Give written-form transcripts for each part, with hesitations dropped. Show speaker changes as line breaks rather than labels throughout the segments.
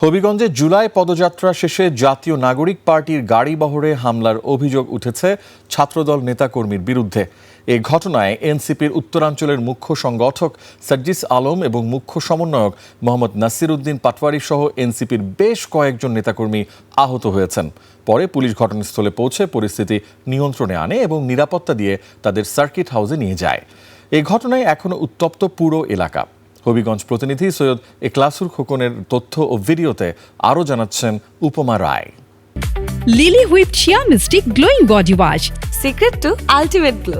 হবিগঞ্জে জুলাই পদযাত্রা শেষে জাতীয় নাগরিক পার্টির গাড়িবহরে হামলার অভিযোগ উঠেছে ছাত্রদল নেতাকর্মীর বিরুদ্ধে। এই ঘটনায় এনসিপির উত্তরাঞ্চলের মুখ্য সংগঠক সার্জিস আলম এবং মুখ্য সমন্বয়ক মোহাম্মদ নাসির উদ্দিন পাটোয়ারি সহ এনসিপির বেশ কয়েকজন নেতাকর্মী আহত হয়েছেন। পরে পুলিশ ঘটনাস্থলে পৌঁছে পরিস্থিতি নিয়ন্ত্রণে আনে এবং নিরাপত্তা দিয়ে তাদের সার্কিট হাউসে নিয়ে যায়। এই ঘটনায় এখনও উত্তপ্ত পুরো এলাকা। হবিগঞ্জ প্রতিনিধি সৈয়দ এখলাসুর খোকনের তথ্য ও ভিডিওতে আরও জানাচ্ছেন Upama Roy.
Lily whipped shea mystic glowing body wash,
secret to ultimate glow.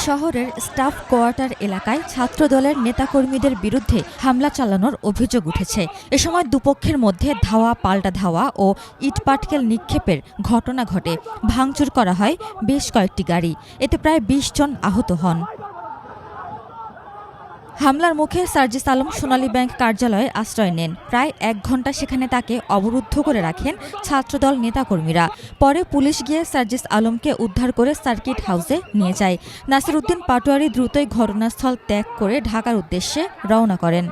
শহরের স্টাফ কোয়ার্টার এলাকায় ছাত্রদলের নেতাকর্মীদের বিরুদ্ধে হামলা চালানোর অভিযোগ উঠেছে। এ সময় দুপক্ষের মধ্যে ধাওয়া পাল্টা ধাওয়া ও ইটপাটকেল নিক্ষেপের ঘটনা ঘটে। ভাঙচুর করা হয় বেশ কয়েকটি গাড়ি। এতে প্রায় ২০ জন আহত হন। হামলার মুখে সার্জিস আলম সোনালী ব্যাংক কার্যালয়ে আশ্রয় নেন। প্রায় ১ ঘণ্টা সেখানে তাকে অবরুদ্ধ করে রাখেন ছাত্রদল নেতাকর্মীরা। পরে পুলিশ গিয়ে সার্জিস আলমকে উদ্ধার করে সার্কিট হাউসে নিয়ে যায়। নাসির উদ্দিন পাটোয়ারি দ্রুতই ঘটনাস্থল ত্যাগ করে ঢাকার উদ্দেশ্যে রওনা করেন।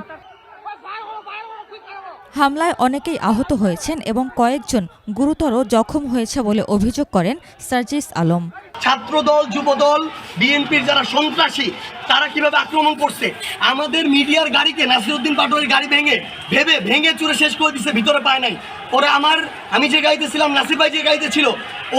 হামলায় অনেকেই আহত হয়েছেন এবং কয়েকজন গুরুতর জখম হয়েছে বলে অভিযোগ করেন সার্জিস আলম।
ছাত্রদল, যুবদল, বিএনপির যারা সন্ত্রাসী তারা কিভাবে আক্রমণ করছে, আমাদের মিডিয়ার গাড়িকে নাসির উদ্দিন পাটোয়ারির গাড়ি ভেঙে চুরে শেষ করে দিচ্ছে, ভিতরে পায় নাই। পরে আমি যে গাড়িতে ছিলাম, নাসির ভাই যে গাড়িতে ছিল,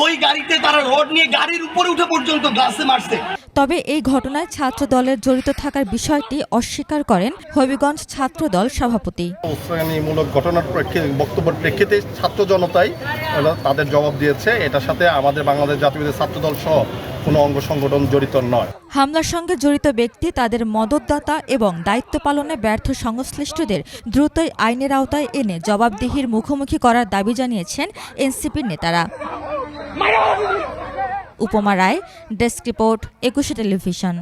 ওই গাড়িতে তারা রড নিয়ে গাড়ির উপরে উঠে পর্যন্ত গ্লাসে মারছে।
তবে এই ঘটনায় ছাত্রদলের জড়িত থাকার বিষয়টি অস্বীকার করেন হবিগঞ্জ ছাত্রদল সভাপতি।
উস্কানিমূলক ঘটনার বক্তব্যের প্রেক্ষিতে ছাত্র জনতাই তাদের জবাব দিয়েছে। এটার সাথে আমাদের বাংলাদেশ জাতীয়তাবাদী ছাত্রদল সহ কোনো অঙ্গ সংগঠন জড়িত নয়।
হামলার সঙ্গে জড়িত ব্যক্তি, তাদের মদতদাতা এবং দায়িত্ব পালনে ব্যর্থ সংশ্লিষ্টদের দ্রুতই আইনের আওতায় এনে জবাবদিহির মুখোমুখি করার দাবি জানিয়েছেন এনসিপির নেতারা। উপমা রায়, ডেস্ক রিপোর্ট, ২১ টেলিভিশন।